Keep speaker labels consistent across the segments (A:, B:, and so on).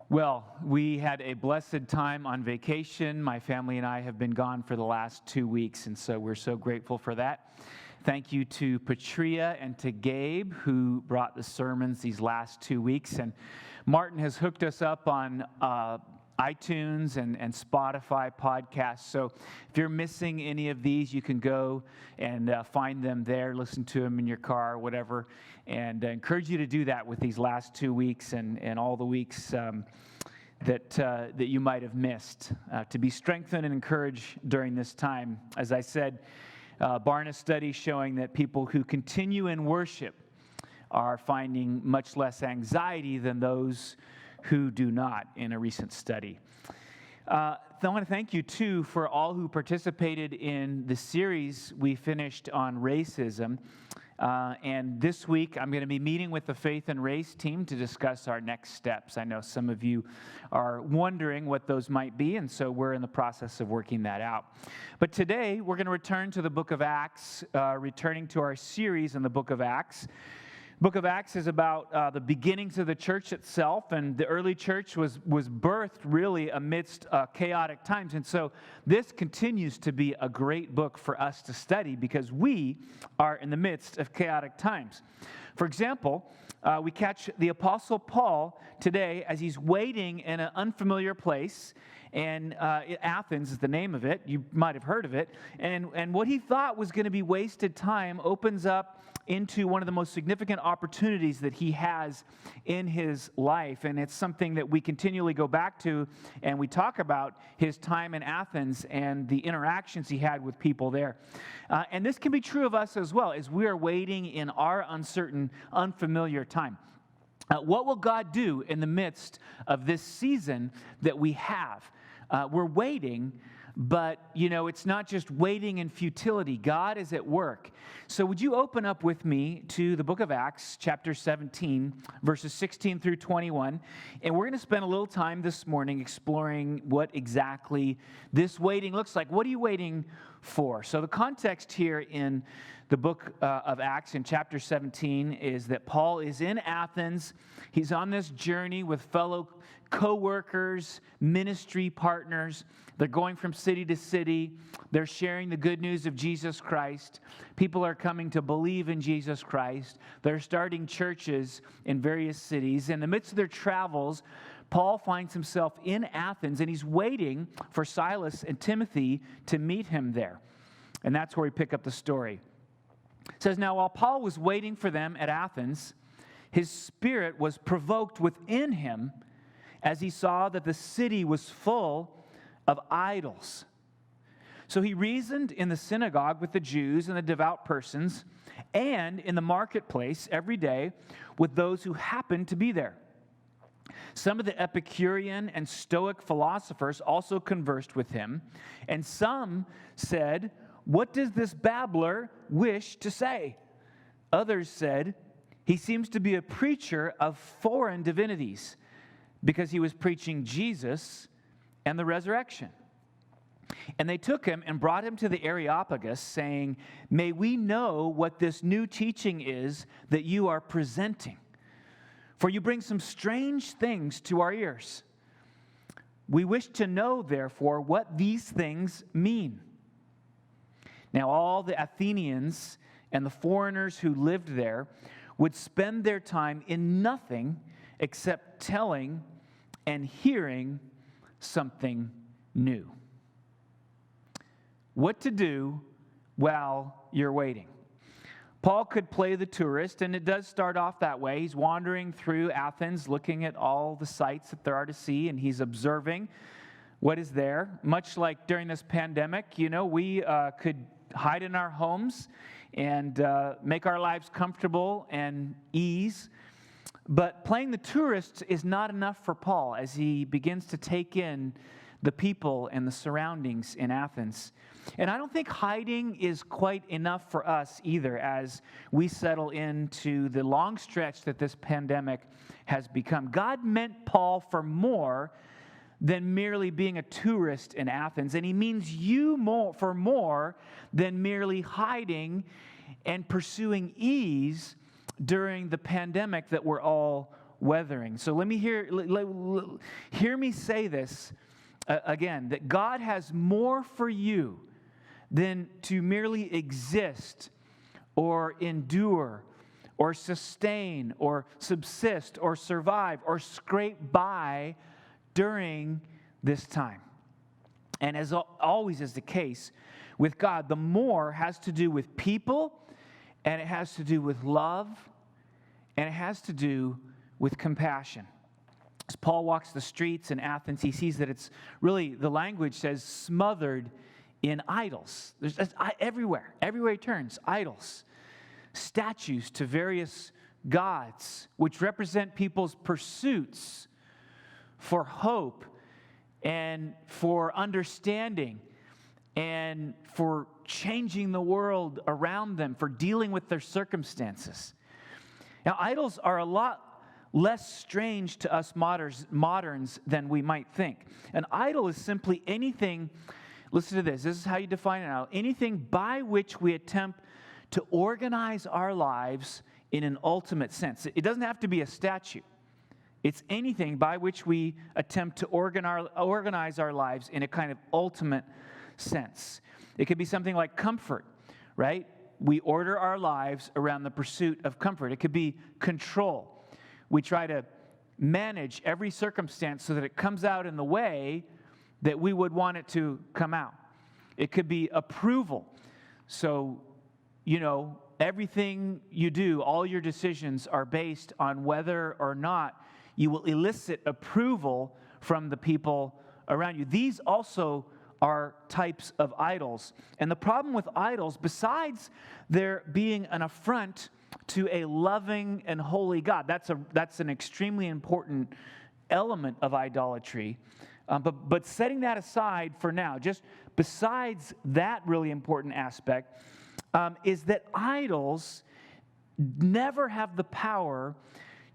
A: Well, we had a blessed time on vacation. My family and I have been gone for the last 2 weeks, and so we're so grateful for that. Thank you to Patria and to Gabe, who brought the sermons these last 2 weeks. And Martin has hooked us up on iTunes and Spotify podcasts. So if you're missing any of these, you can go and find them there, listen to them in your car or whatever. And I encourage you to do that with these last 2 weeks and all the weeks that you might have missed, to be strengthened and encouraged during this time. As I said, Barna study showing that people who continue in worship are finding much less anxiety than those who do not, in a recent study. I want to thank you, too, for all who participated in the series we finished on racism. And this week, I'm going to be meeting with the Faith and Race team to discuss our next steps. I know some of you are wondering what those might be, and so we're in the process of working that out. But today, we're going to return to the book of Acts, returning to our series in the book of Acts. Book of Acts is about the beginnings of the church itself, and the early church was birthed really amidst chaotic times. And so this continues to be a great book for us to study because we are in the midst of chaotic times. For example, we catch the Apostle Paul today as he's waiting in an unfamiliar place, and Athens is the name of it. You might have heard of it. And what he thought was going to be wasted time opens up into one of the most significant opportunities that he has in his life. And it's something that we continually go back to, and we talk about his time in Athens and the interactions he had with people there. And this can be true of us as well, as we are waiting in our uncertain, unfamiliar time. What will God do in the midst of this season that we have? We're waiting, but, it's not just waiting in futility. God is at work. So would you open up with me to the book of Acts, chapter 17, verses 16 through 21. And we're going to spend a little time this morning exploring what exactly this waiting looks like. What are you waiting for? So the context here in the book of Acts in chapter 17 is that Paul is in Athens. He's on this journey with fellow co-workers, ministry partners. They're going from city to city. They're sharing the good news of Jesus Christ. People are coming to believe in Jesus Christ. They're starting churches in various cities. In the midst of their travels, Paul finds himself in Athens, and he's waiting for Silas and Timothy to meet him there. And that's where we pick up the story. It says, "Now while Paul was waiting for them at Athens, his spirit was provoked within him as he saw that the city was full of idols. So he reasoned in the synagogue with the Jews and the devout persons, and in the marketplace every day with those who happened to be there. Some of the Epicurean and Stoic philosophers also conversed with him, and some said, 'What does this babbler wish to say?' Others said, 'He seems to be a preacher of foreign divinities,' because he was preaching Jesus and the resurrection. And they took him and brought him to the Areopagus, saying, 'May we know what this new teaching is that you are presenting? For you bring some strange things to our ears. We wish to know, therefore, what these things mean.' Now all the Athenians and the foreigners who lived there would spend their time in nothing except telling and hearing something new." What to do while you're waiting. Paul could play the tourist, and it does start off that way. He's wandering through Athens, looking at all the sights that there are to see, and he's observing what is there. Much like during this pandemic, we could hide in our homes and make our lives comfortable and ease. But playing the tourist is not enough for Paul as he begins to take in the people and the surroundings in Athens. And I don't think hiding is quite enough for us either as we settle into the long stretch that this pandemic has become. God meant Paul for more than merely being a tourist in Athens, and he means you for more than merely hiding and pursuing ease during the pandemic that we're all weathering. So let me hear me say this again, that God has more for you than to merely exist or endure or sustain or subsist or survive or scrape by during this time. And as always is the case with God, the more has to do with people, and it has to do with love, and it has to do with compassion. As Paul walks the streets in Athens, he sees that it's really, the language says, smothered in idols. There's everywhere he turns, idols. Statues to various gods, which represent people's pursuits for hope and for understanding and for changing the world around them, for dealing with their circumstances. Now, idols are a lot less strange to us moderns than we might think. An idol is simply anything, listen to this is how you define an idol, anything by which we attempt to organize our lives in an ultimate sense. It doesn't have to be a statue. It's anything by which we attempt to organize our lives in a kind of ultimate sense. It could be something like comfort, right? We order our lives around the pursuit of comfort. It could be control. We try to manage every circumstance so that it comes out in the way that we would want it to come out. It could be approval. So, everything you do, all your decisions are based on whether or not you will elicit approval from the people around you. These also are types of idols. And the problem with idols, besides there being an affront to a loving and holy God, that's an extremely important element of idolatry. But setting that aside for now, just besides that really important aspect, is that idols never have the power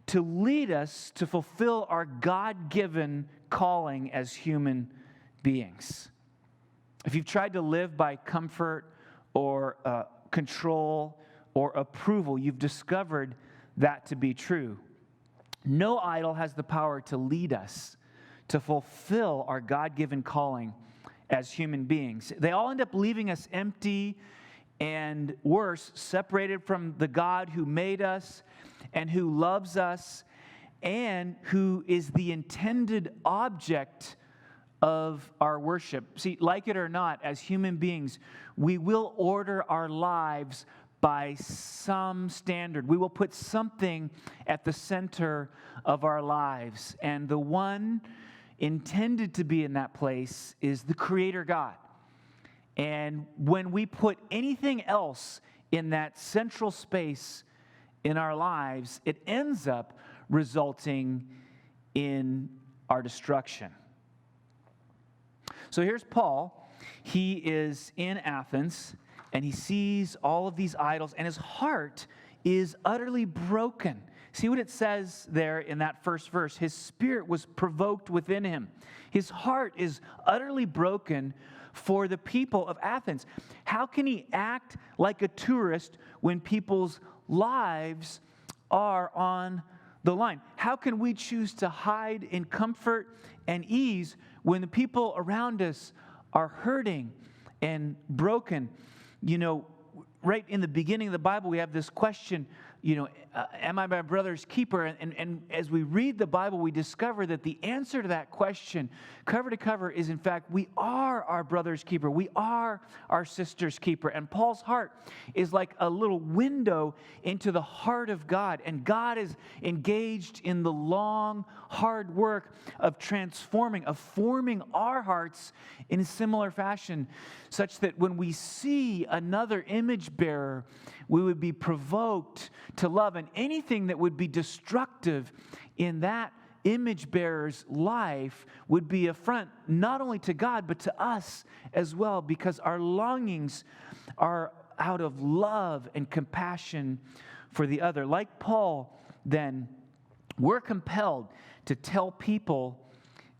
A: to lead us to fulfill our God-given calling as human beings. If you've tried to live by comfort or control or approval, you've discovered that to be true. No idol has the power to lead us to fulfill our God-given calling as human beings. They all end up leaving us empty and worse, separated from the God who made us and who loves us and who is the intended object of our worship. See, like it or not, as human beings, we will order our lives by some standard. We will put something at the center of our lives. And the one intended to be in that place is the Creator God. And when we put anything else in that central space in our lives, it ends up resulting in our destruction. So here's Paul. He is in Athens, and he sees all of these idols, and his heart is utterly broken. See what it says there in that first verse. His spirit was provoked within him. His heart is utterly broken for the people of Athens. How can he act like a tourist when people's lives are on the line? How can we choose to hide in comfort and ease when the people around us are hurting and broken? Right in the beginning of the Bible, we have this question, am I my brother's keeper? And as we read the Bible, we discover that the answer to that question, cover to cover, is in fact, we are our brother's keeper. We are our sister's keeper. And Paul's heart is like a little window into the heart of God. And God is engaged in the long, hard work of transforming, of forming our hearts in a similar fashion, such that when we see another image bearer, we would be provoked to love, and anything that would be destructive in that image bearer's life would be affront not only to God but to us as well, because our longings are out of love and compassion for the other. Like Paul, then, we're compelled to tell people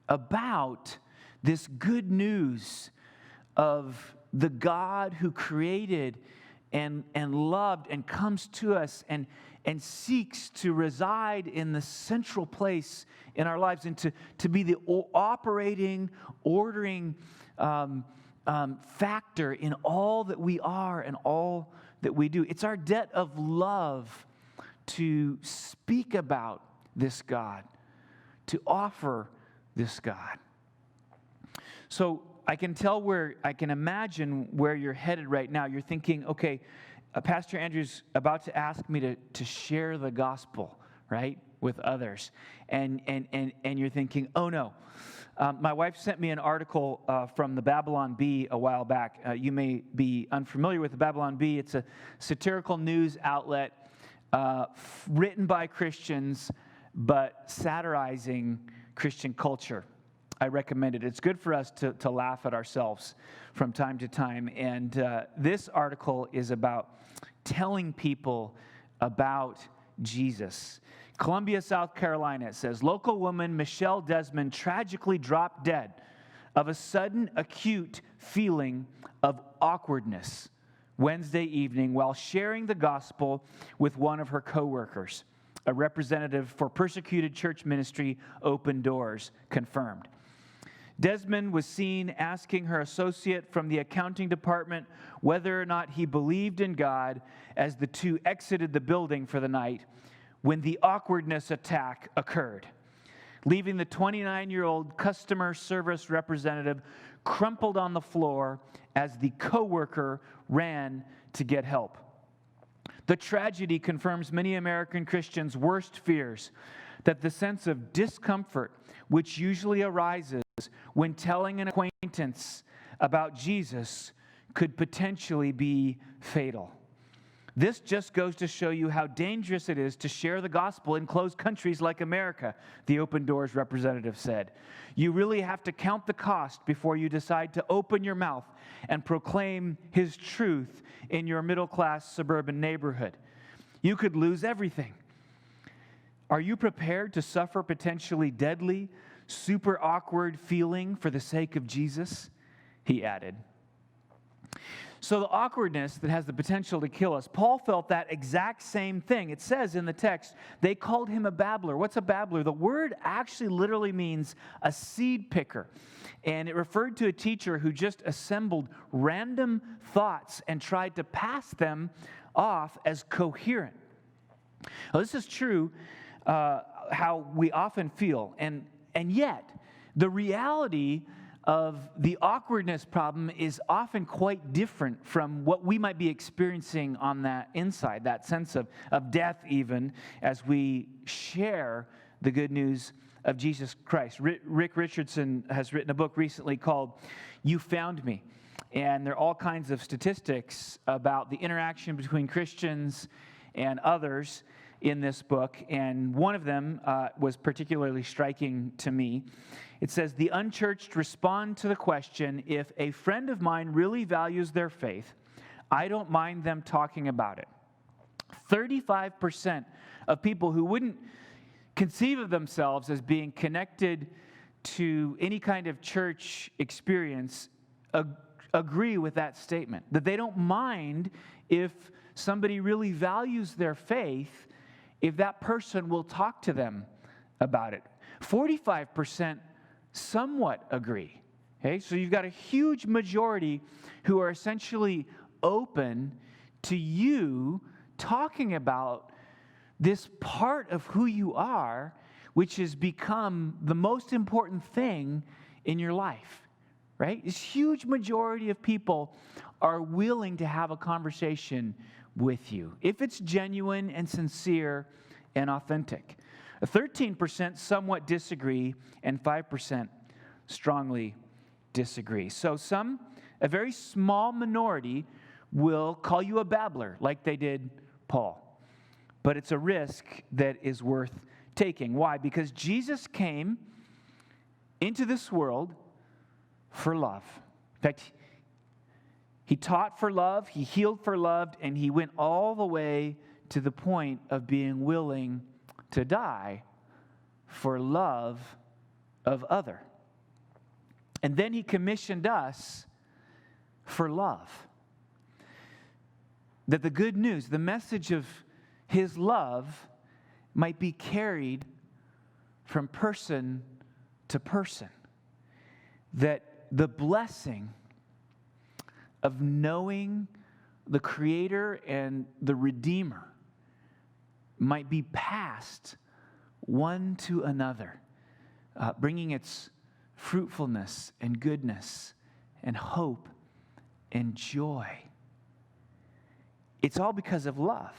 A: about this good news of the God who created and loved and comes to us and and seeks to reside in the central place in our lives and to be the operating, ordering factor in all that we are and all that we do. It's our debt of love to speak about this God, to offer this God. So I can imagine where you're headed right now. You're thinking, okay, Pastor Andrew's about to ask me to share the gospel, right, with others. And you're thinking, oh no. My wife sent me an article from the Babylon Bee a while back. You may be unfamiliar with the Babylon Bee. It's a satirical news outlet written by Christians, but satirizing Christian culture. I recommend it. It's good for us to laugh at ourselves from time to time. And this article is about telling people about Jesus. Columbia, South Carolina, it says, local woman Michelle Desmond tragically dropped dead of a sudden acute feeling of awkwardness Wednesday evening while sharing the gospel with one of her coworkers. A representative for persecuted church ministry Open Doors confirmed. Desmond was seen asking her associate from the accounting department whether or not he believed in God as the two exited the building for the night when the awkwardness attack occurred, leaving the 29-year-old customer service representative crumpled on the floor as the coworker ran to get help. The tragedy confirms many American Christians' worst fears, that the sense of discomfort which usually arises when telling an acquaintance about Jesus could potentially be fatal. This just goes to show you how dangerous it is to share the gospel in closed countries like America, the Open Doors representative said. You really have to count the cost before you decide to open your mouth and proclaim His truth in your middle-class suburban neighborhood. You could lose everything. Are you prepared to suffer potentially deadly, super awkward feeling for the sake of Jesus? He added. So the awkwardness that has the potential to kill us, Paul felt that exact same thing. It says in the text, they called him a babbler. What's a babbler? The word actually literally means a seed picker. And it referred to a teacher who just assembled random thoughts and tried to pass them off as coherent. Now, this is true how we often feel. And yet, the reality of the awkwardness problem is often quite different from what we might be experiencing on that inside, that sense of death even, as we share the good news of Jesus Christ. Rick Richardson has written a book recently called You Found Me. And there are all kinds of statistics about the interaction between Christians and others in this book, and one of them was particularly striking to me. It says, the unchurched respond to the question, if a friend of mine really values their faith, I don't mind them talking about it. 35% of people who wouldn't conceive of themselves as being connected to any kind of church experience agree with that statement, that they don't mind if somebody really values their faith, if that person will talk to them about it. 45% somewhat agree. Okay, so you've got a huge majority who are essentially open to you talking about this part of who you are, which has become the most important thing in your life, right? This huge majority of people are willing to have a conversation with you, if it's genuine and sincere and authentic. 13% somewhat disagree, and 5% strongly disagree. So a very small minority will call you a babbler, like they did Paul. But it's a risk that is worth taking. Why? Because Jesus came into this world for love. In fact, He taught for love, He healed for love, and He went all the way to the point of being willing to die for love of other. And then He commissioned us for love. That the good news, the message of His love might be carried from person to person. That the blessing of knowing the Creator and the Redeemer might be passed one to another, bringing its fruitfulness and goodness and hope and joy. It's all because of love.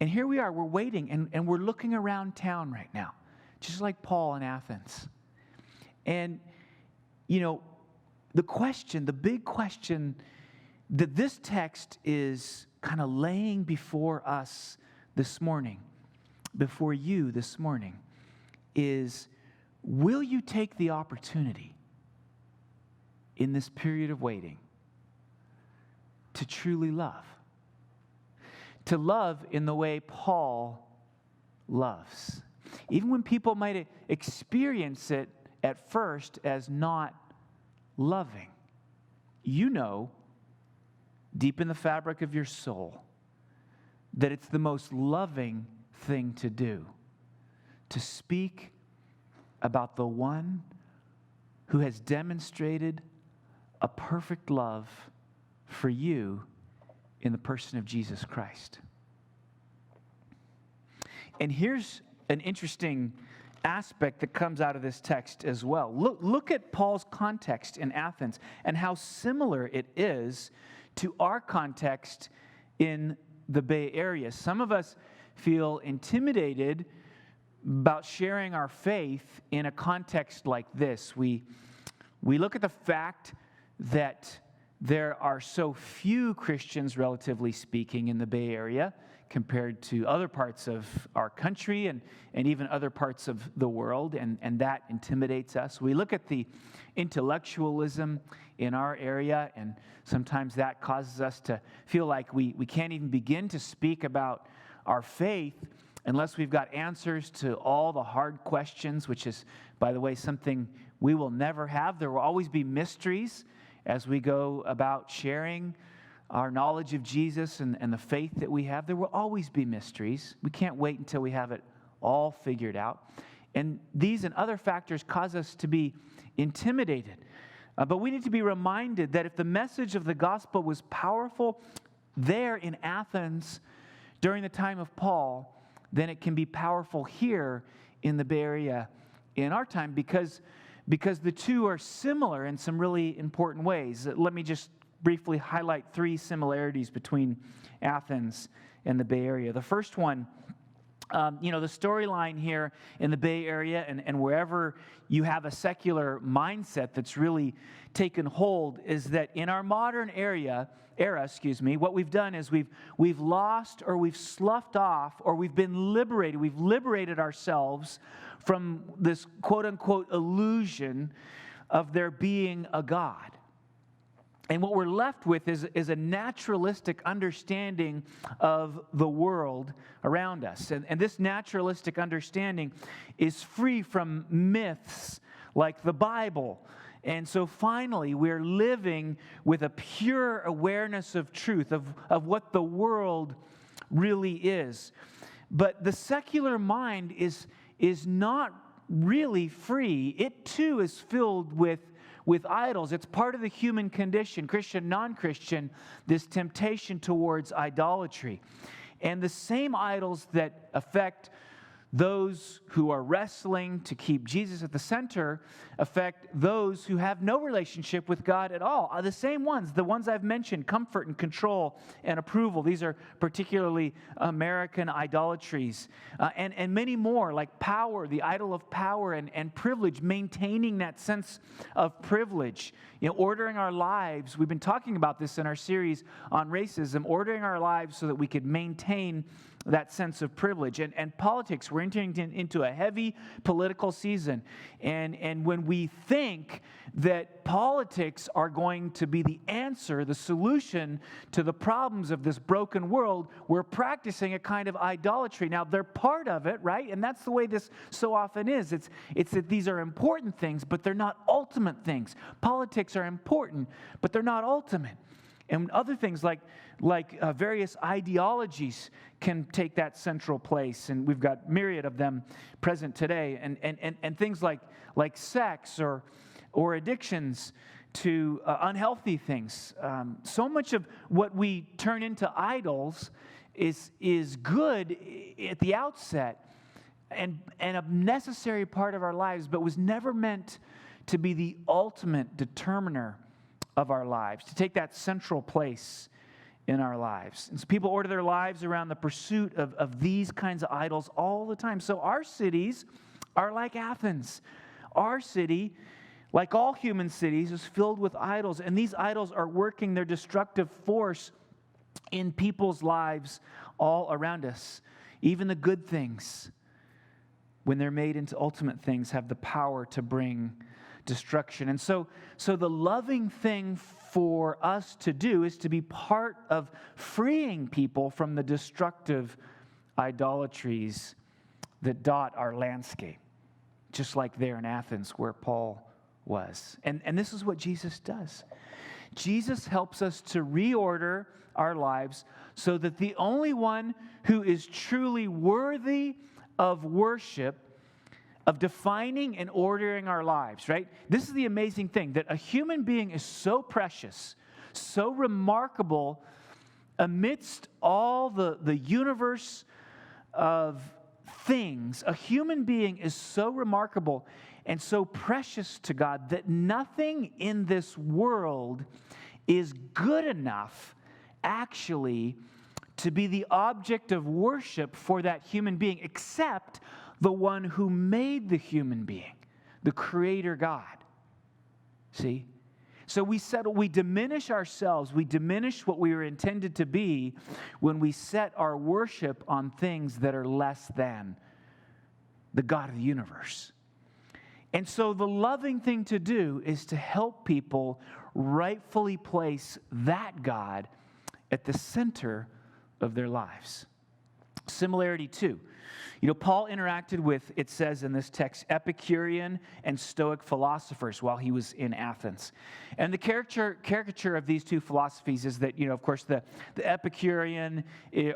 A: And here we are, we're waiting, and we're looking around town right now, just like Paul in Athens. And, you know, the big question that this text is kind of laying before us this morning, before you this morning, is, will you take the opportunity in this period of waiting to truly love? To love in the way Paul loves. Even when people might experience it at first as not loving, you know, deep in the fabric of your soul, that it's the most loving thing to do, to speak about the one who has demonstrated a perfect love for you in the person of Jesus Christ. And here's an interesting aspect that comes out of this text as well. Look at Paul's context in Athens and how similar it is to our context in the Bay Area. Some of us feel intimidated about sharing our faith in a context like this. We look at the fact that there are so few Christians, relatively speaking, in the Bay Area compared to other parts of our country and even other parts of the world, and that intimidates us. We look at the intellectualism in our area, and sometimes that causes us to feel like we can't even begin to speak about our faith unless we've got answers to all the hard questions, which is, by the way, something we will never have. There will always be mysteries as we go about sharing our knowledge of Jesus and the faith that we have. There will always be mysteries. We can't wait until we have it all figured out. And these and other factors cause us to be intimidated. But we need to be reminded that if the message of the gospel was powerful there in Athens during the time of Paul, then it can be powerful here in the Bay Area in our time because the two are similar in some really important ways. Let me just briefly highlight three similarities between Athens and the Bay Area. The first one, the storyline here in the Bay Area and wherever you have a secular mindset that's really taken hold is that in our modern era, what we've done is we've lost or we've sloughed off or we've been liberated. We've liberated ourselves from this quote-unquote illusion of there being a God. And what we're left with is a naturalistic understanding of the world around us. And this naturalistic understanding is free from myths like the Bible. And so finally, we're living with a pure awareness of truth, of what the world really is. But the secular mind is not really free. It too is filled with idols. It's part of the human condition, Christian, non-Christian, this temptation towards idolatry. And the same idols that affect those who are wrestling to keep Jesus at the center affect those who have no relationship with God at all. Are the same ones, the ones I've mentioned, comfort and control and approval. These are particularly American idolatries. And many more, like power, the idol of power and privilege, maintaining that sense of privilege. Ordering our lives. We've been talking about this in our series on racism, ordering our lives so that we could maintain that sense of privilege. And politics, we're entering into a heavy political season. And when we think that politics are going to be the answer, the solution to the problems of this broken world, we're practicing a kind of idolatry. Now, they're part of it, right? And that's the way this so often is. It's that these are important things, but they're not ultimate things. Politics are important, but they're not ultimate. And other things like various ideologies can take that central place. And we've got myriad of them present today. And things like sex or addictions to unhealthy things. So much of what we turn into idols is good at the outset and a necessary part of our lives, but was never meant to be the ultimate determiner of our lives, to take that central place in our lives. And so people order their lives around the pursuit of these kinds of idols all the time. So our cities are like Athens. Our city, like all human cities, is filled with idols, and these idols are working their destructive force in people's lives all around us. Even the good things, when they're made into ultimate things, have the power to bring destruction. And so the loving thing for us to do is to be part of freeing people from the destructive idolatries that dot our landscape, just like there in Athens where Paul was. And this is what Jesus does. Jesus helps us to reorder our lives so that the only one who is truly worthy of worship, of defining and ordering our lives, right? This is the amazing thing, that a human being is so precious, so remarkable amidst all the universe of things. A human being is so remarkable and so precious to God that nothing in this world is good enough, actually, to be the object of worship for that human being, except the one who made the human being, the Creator God. See? So we diminish ourselves, we diminish what we were intended to be when we set our worship on things that are less than the God of the universe. And so the loving thing to do is to help people rightfully place that God at the center of their lives. Similarity two. Paul interacted with, it says in this text, Epicurean and Stoic philosophers while he was in Athens. And the caricature of these two philosophies is that, of course, the Epicurean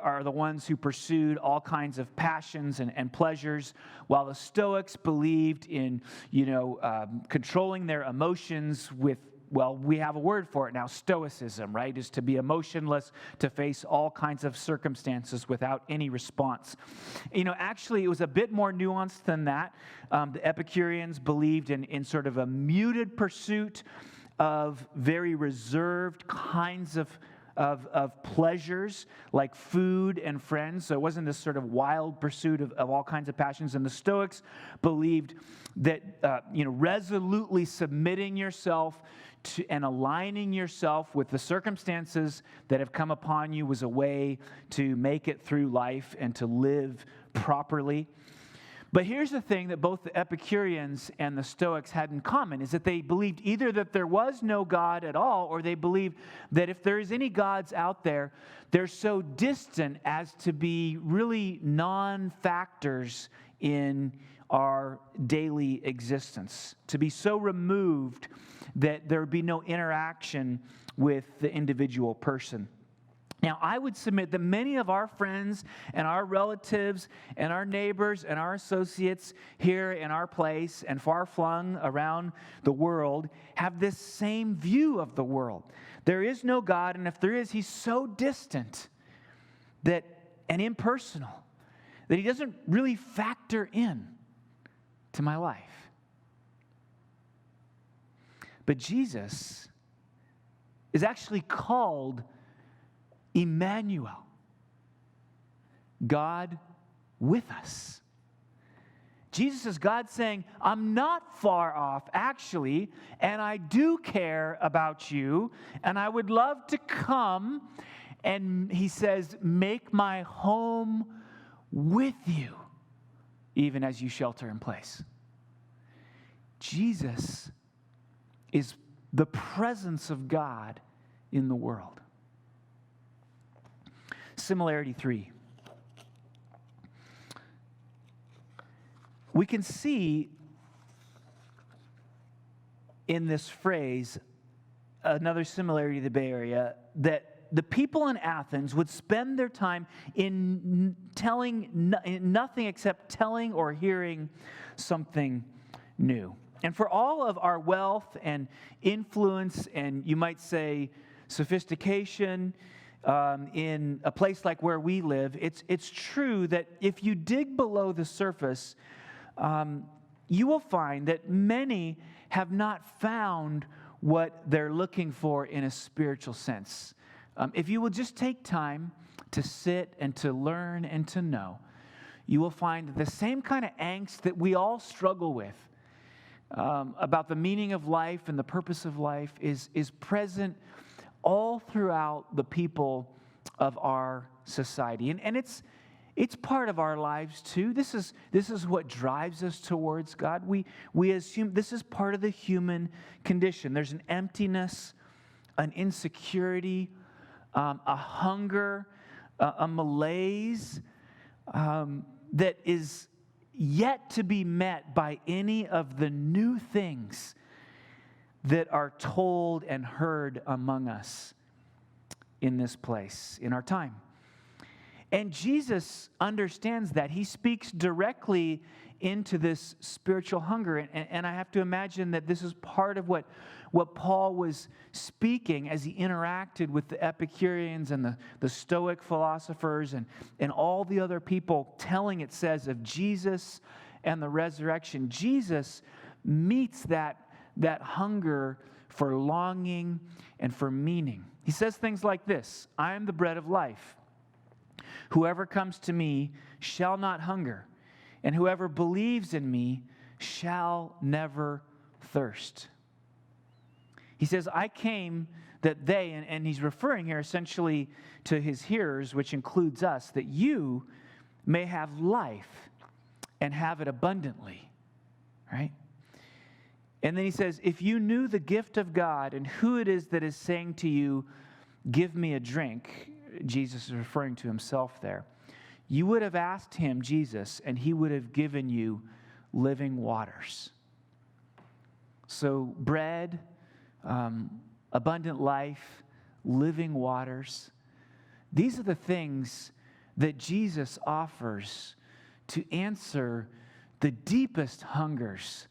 A: are the ones who pursued all kinds of passions and pleasures, while the Stoics believed in, controlling their emotions with, well, we have a word for it now, stoicism, right? Is to be emotionless, to face all kinds of circumstances without any response. Actually, it was a bit more nuanced than that. The Epicureans believed in sort of a muted pursuit of very reserved kinds of pleasures like food and friends. So it wasn't this sort of wild pursuit of all kinds of passions. And the Stoics believed that, resolutely submitting yourself to, and aligning yourself with the circumstances that have come upon you was a way to make it through life and to live properly. But here's the thing that both the Epicureans and the Stoics had in common, is that they believed either that there was no God at all, or they believed that if there is any gods out there, they're so distant as to be really non-factors in our daily existence, to be so removed that there would be no interaction with the individual person. Now, I would submit that many of our friends and our relatives and our neighbors and our associates here in our place and far-flung around the world have this same view of the world. There is no God, and if there is, He's so distant and impersonal that He doesn't really factor in to my life. But Jesus is actually called Emmanuel, God with us. Jesus is God saying, I'm not far off, actually, and I do care about you, and I would love to come, and He says, make my home with you, even as you shelter in place. Jesus is the presence of God in the world. Similarity 3. We can see in this phrase, another similarity to the Bay Area, that the people in Athens would spend their time in nothing except telling or hearing something new. And for all of our wealth and influence and, you might say, sophistication in a place like where we live, it's true that if you dig below the surface, you will find that many have not found what they're looking for in a spiritual sense. If you will just take time to sit and to learn and to know, you will find that the same kind of angst that we all struggle with about the meaning of life and the purpose of life is present all throughout the people of our society. And it's part of our lives too. This is what drives us towards God. We assume this is part of the human condition. There's an emptiness, an insecurity, a hunger, a malaise that is yet to be met by any of the new things that are told and heard among us in this place, in our time. And Jesus understands that. He speaks directly into this spiritual hunger. And I have to imagine that this is part of what Paul was speaking as he interacted with the Epicureans and the Stoic philosophers and all the other people telling, it says, of Jesus and the resurrection. Jesus meets that hunger for longing and for meaning. He says things like this: I am the bread of life. Whoever comes to me shall not hunger, and whoever believes in me shall never thirst. He says, I came that they, and he's referring here essentially to his hearers, which includes us, that you may have life and have it abundantly, right? And then he says, if you knew the gift of God and who it is that is saying to you, give me a drink, Jesus is referring to himself there, you would have asked him, Jesus, and he would have given you living waters. So bread, abundant life, living waters, these are the things that Jesus offers to answer the deepest hungers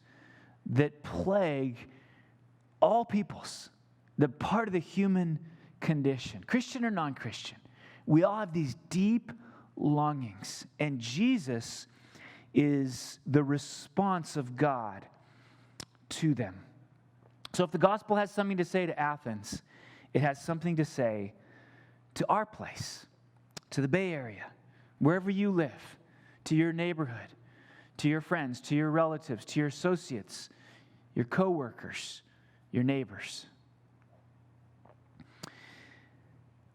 A: that plague all peoples, the part of the human condition, Christian or non-Christian. We all have these deep longings, and Jesus is the response of God to them. So if the gospel has something to say to Athens, it has something to say to our place, to the Bay Area, wherever you live, to your neighborhood, to your friends, to your relatives, to your associates, your coworkers, your neighbors.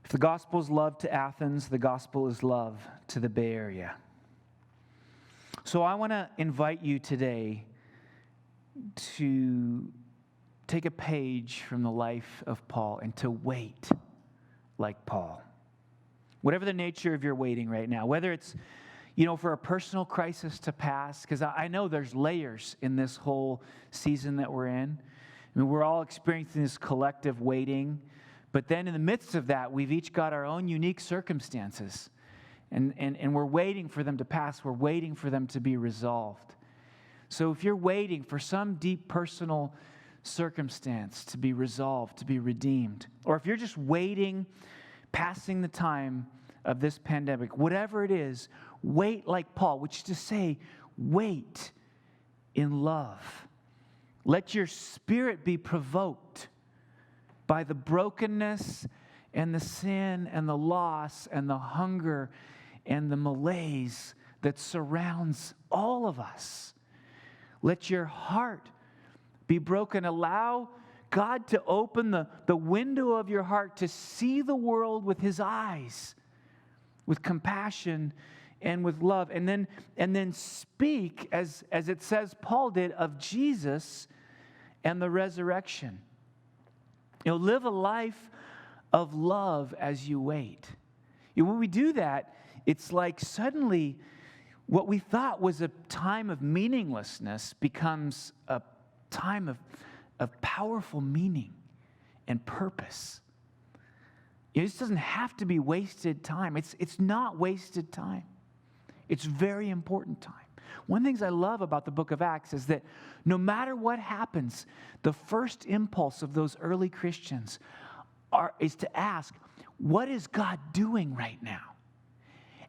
A: If the gospel is love to Athens, the gospel is love to the Bay Area. So I want to invite you today to take a page from the life of Paul and to wait like Paul. Whatever the nature of your waiting right now, whether it's, for a personal crisis to pass, because I know there's layers in this whole season that we're in. I mean, we're all experiencing this collective waiting, but then in the midst of that, we've each got our own unique circumstances, and we're waiting for them to pass. We're waiting for them to be resolved. So if you're waiting for some deep personal circumstance to be resolved, to be redeemed, or if you're just waiting, passing the time of this pandemic, whatever it is, wait like Paul, which is to say, wait in love. Let your spirit be provoked by the brokenness and the sin and the loss and the hunger and the malaise that surrounds all of us. Let your heart be broken. Allow God to open the window of your heart to see the world with his eyes, with compassion and with love. And then speak, as it says Paul did, of Jesus and the resurrection. Live a life of love as you wait. When we do that, it's like suddenly what we thought was a time of meaninglessness becomes a time of powerful meaning and purpose. This doesn't have to be wasted time. It's not wasted time. It's very important time. One of the things I love about the book of Acts is that no matter what happens, the first impulse of those early Christians is to ask, what is God doing right now?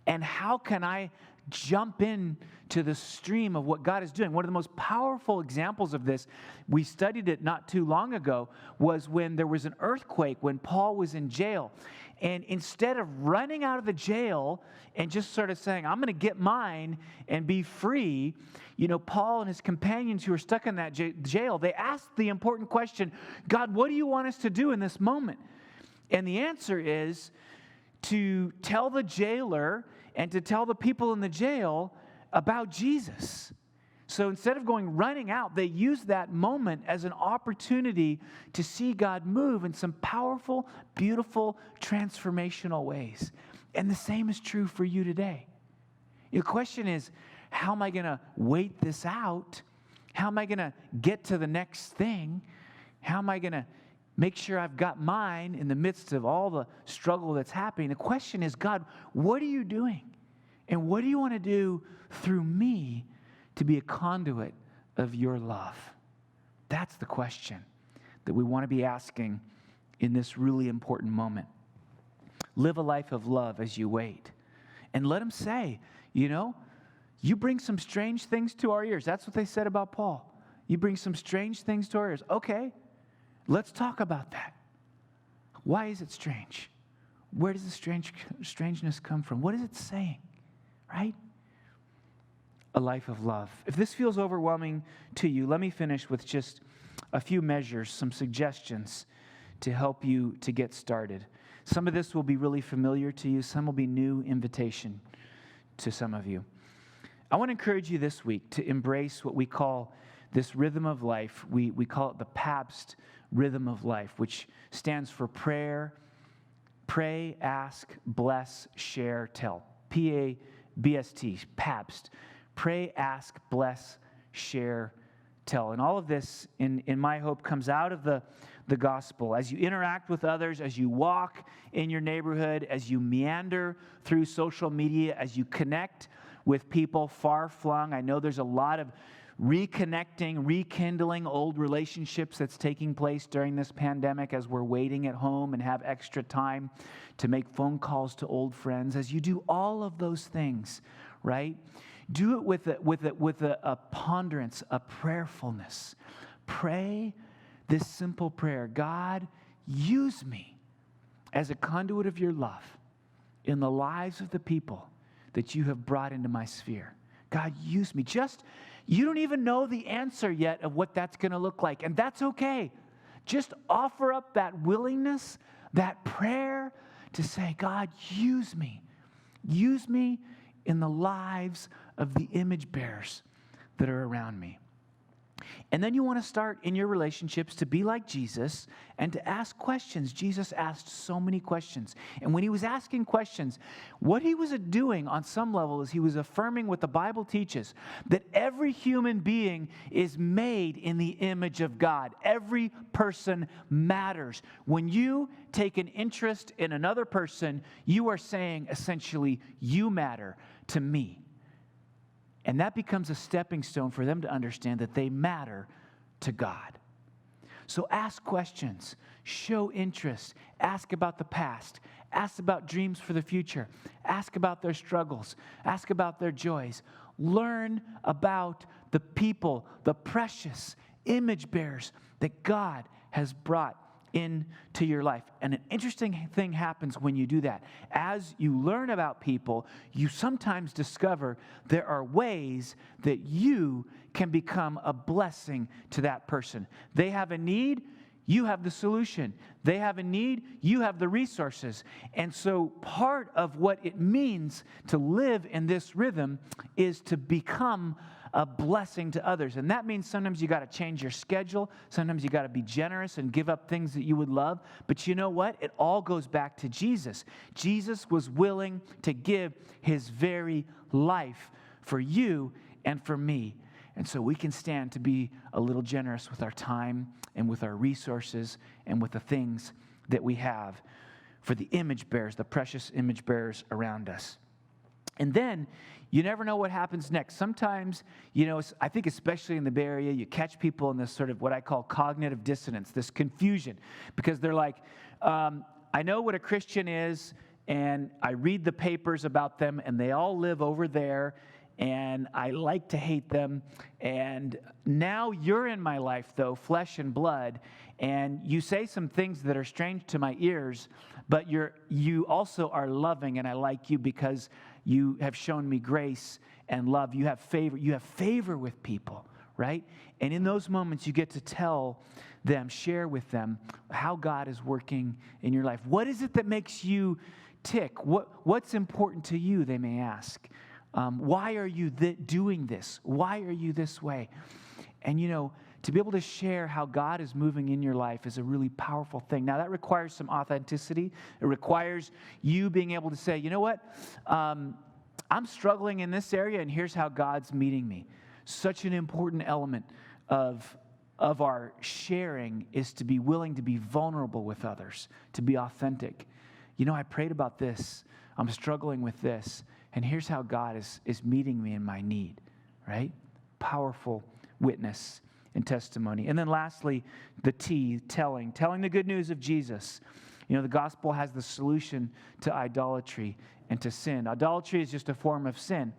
A: And how can I jump in to the stream of what God is doing? One of the most powerful examples of this, we studied it not too long ago, was when there was an earthquake, when Paul was in jail. And instead of running out of the jail and just sort of saying, I'm going to get mine and be free, Paul and his companions who were stuck in that jail, they asked the important question, God, what do you want us to do in this moment? And the answer is to tell the jailer and to tell the people in the jail about Jesus. So instead of running out, they used that moment as an opportunity to see God move in some powerful, beautiful, transformational ways. And the same is true for you today. The question is, how am I going to wait this out? How am I going to get to the next thing? How am I going to make sure I've got mine in the midst of all the struggle that's happening? The question is, God, what are you doing? And what do you want to do through me to be a conduit of your love? That's the question that we want to be asking in this really important moment. Live a life of love as you wait. And let him say, you bring some strange things to our ears. That's what they said about Paul. You bring some strange things to our ears. Okay, let's talk about that. Why is it strange? Where does the strangeness come from? What is it saying? Right? A life of love. If this feels overwhelming to you, let me finish with just a few measures, some suggestions to help you to get started. Some of this will be really familiar to you. Some will be new invitation to some of you. I want to encourage you this week to embrace what we call this rhythm of life. We call it the PABST rhythm of life, which stands for prayer, pray, ask, bless, share, tell. PABST, PABST. Pray, ask, bless, share, tell. And all of this, in my hope, comes out of the gospel. As you interact with others, as you walk in your neighborhood, as you meander through social media, as you connect with people far-flung. I know there's a lot of reconnecting, rekindling old relationships that's taking place during this pandemic as we're waiting at home and have extra time to make phone calls to old friends. As you do all of those things, right? Do it with a ponderance, a prayerfulness. Pray this simple prayer. God, use me as a conduit of your love in the lives of the people that you have brought into my sphere. God, use me. You don't even know the answer yet of what that's going to look like, and that's okay. Just offer up that willingness, that prayer to say, God, use me. Use me in the lives of the image bearers that are around me. And then you want to start in your relationships to be like Jesus and to ask questions. Jesus asked so many questions. And when he was asking questions, what he was doing on some level is he was affirming what the Bible teaches, that every human being is made in the image of God. Every person matters. When you take an interest in another person, you are saying essentially, you matter to me. And that becomes a stepping stone for them to understand that they matter to God. So ask questions, show interest, ask about the past, ask about dreams for the future, ask about their struggles, ask about their joys. Learn about the people, the precious image bearers that God has brought into your life. And an interesting thing happens when you do that. As you learn about people, you sometimes discover there are ways that you can become a blessing to that person. They have a need, you have the solution. They have a need, you have the resources. And so part of what it means to live in this rhythm is to become a blessing to others. And that means sometimes you got to change your schedule. Sometimes you got to be generous and give up things that you would love. But you know what? It all goes back to Jesus. Jesus was willing to give his very life for you and for me. And so we can stand to be a little generous with our time and with our resources and with the things that we have for the image bearers, the precious image bearers around us. And then you never know what happens next. Sometimes, I think especially in the Bay Area, you catch people in this sort of what I call cognitive dissonance, this confusion, because they're like, I know what a Christian is, and I read the papers about them, and they all live over there, and I like to hate them. And now you're in my life, though, flesh and blood, and you say some things that are strange to my ears, but you also are loving, and I like you because you have shown me grace and love. You have favor with people, right? And in those moments, you get to tell them, share with them how God is working in your life. What is it that makes you tick? What's important to you, they may ask. Why are you doing this? Why are you this way? And, to be able to share how God is moving in your life is a really powerful thing. Now, that requires some authenticity. It requires you being able to say, you know what? I'm struggling in this area, and here's how God's meeting me. Such an important element of our sharing is to be willing to be vulnerable with others, to be authentic. I prayed about this. I'm struggling with this, and here's how God is meeting me in my need, right? Powerful witness and testimony. And then lastly, the T, telling the good news of Jesus. The gospel has the solution to idolatry and to sin. Idolatry is just a form of sin.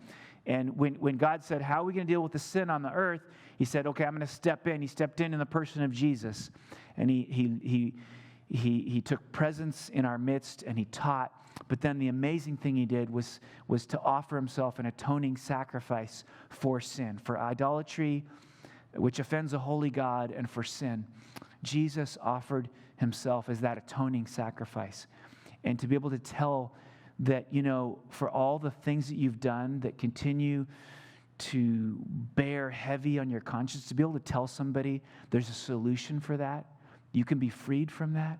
A: And when God said, how are we going to deal with the sin on the earth? He said, okay, I'm going to step in. He stepped in the person of Jesus. And he took presence in our midst, and he taught. But then the amazing thing he did was to offer himself an atoning sacrifice for sin, for idolatry, which offends a holy God, and for sin. Jesus offered himself as that atoning sacrifice. And to be able to tell that, for all the things that you've done that continue to bear heavy on your conscience, to be able to tell somebody there's a solution for that, you can be freed from that.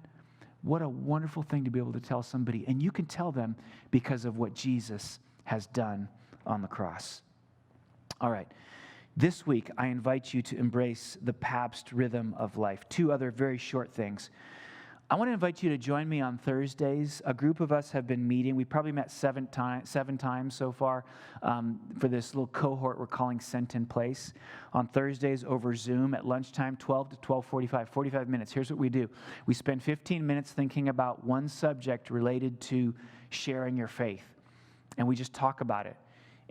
A: What a wonderful thing to be able to tell somebody. And you can tell them because of what Jesus has done on the cross. All right. This week, I invite you to embrace the Pabst rhythm of life. 2 other very short things. I want to invite you to join me on Thursdays. A group of us have been meeting. We probably met 7 times so far for this little cohort we're calling Sent in Place. On Thursdays over Zoom at lunchtime, 12 to 12:45, 45 minutes. Here's what we do. We spend 15 minutes thinking about one subject related to sharing your faith, and we just talk about it.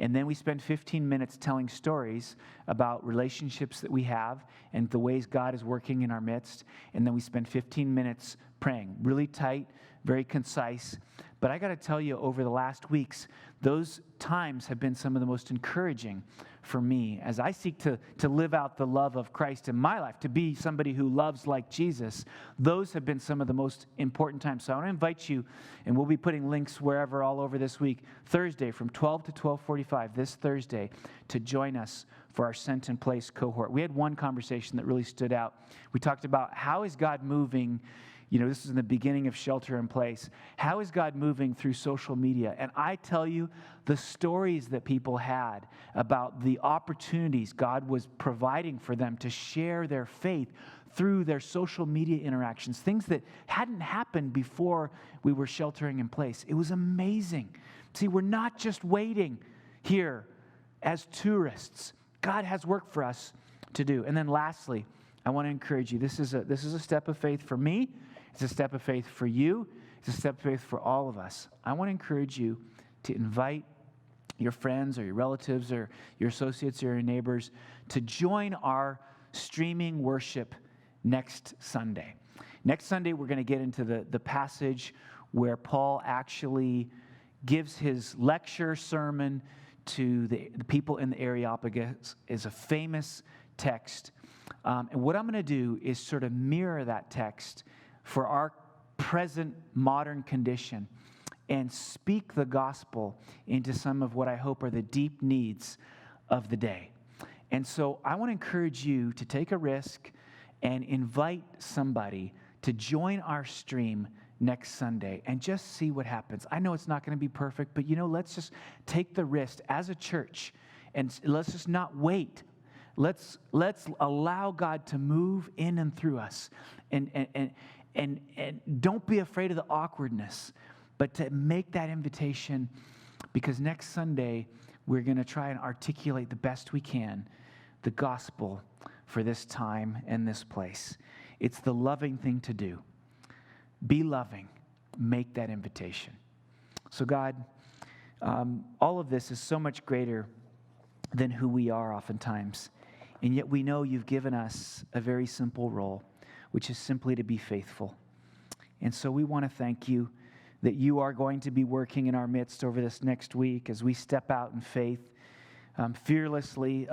A: And then we spend 15 minutes telling stories about relationships that we have and the ways God is working in our midst. And then we spend 15 minutes praying. Really tight, very concise. But I got to tell you, over the last weeks, those times have been some of the most encouraging for me as I seek to live out the love of Christ in my life, to be somebody who loves like Jesus. Those have been some of the most important times. So I want to invite you, and we'll be putting links wherever all over this week, Thursday from 12 to 12:45, this Thursday, to join us for our Sent in Place cohort. We had one conversation that really stood out. We talked about how is God moving. This is in the beginning of Shelter in Place. How is God moving through social media? And I tell you, the stories that people had about the opportunities God was providing for them to share their faith through their social media interactions, things that hadn't happened before we were sheltering in place. It was amazing. See, we're not just waiting here as tourists. God has work for us to do. And then lastly, I want to encourage you. This is a step of faith for me. It's a step of faith for you. It's a step of faith for all of us. I want to encourage you to invite your friends or your relatives or your associates or your neighbors to join our streaming worship next Sunday. Next Sunday, we're going to get into the passage where Paul actually gives his lecture sermon to the people in the Areopagus. Is a famous text. And what I'm going to do is sort of mirror that text for our present modern condition and speak the gospel into some of what I hope are the deep needs of the day. And so I want to encourage you to take a risk and invite somebody to join our stream next Sunday and just see what happens. I know it's not going to be perfect, but let's just take the risk as a church and let's just not wait Let's allow God to move in and through us. And don't be afraid of the awkwardness, but to make that invitation, because next Sunday we're going to try and articulate the best we can the gospel for this time and this place. It's the loving thing to do. Be loving. Make that invitation. So God, all of this is so much greater than who we are oftentimes. And yet we know you've given us a very simple role, which is simply to be faithful. And so we want to thank you that you are going to be working in our midst over this next week as we step out in faith, fearlessly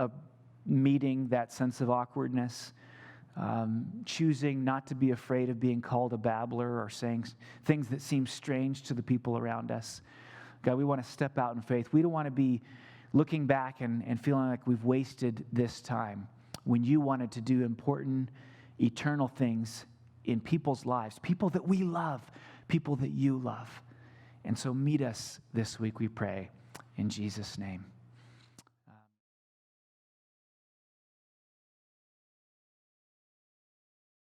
A: meeting that sense of awkwardness, choosing not to be afraid of being called a babbler or saying things that seem strange to the people around us. God, we want to step out in faith. We don't want to be looking back and feeling like we've wasted this time when you wanted to do important, eternal things in people's lives, people that we love, people that you love. And so meet us this week, we pray, in Jesus' name.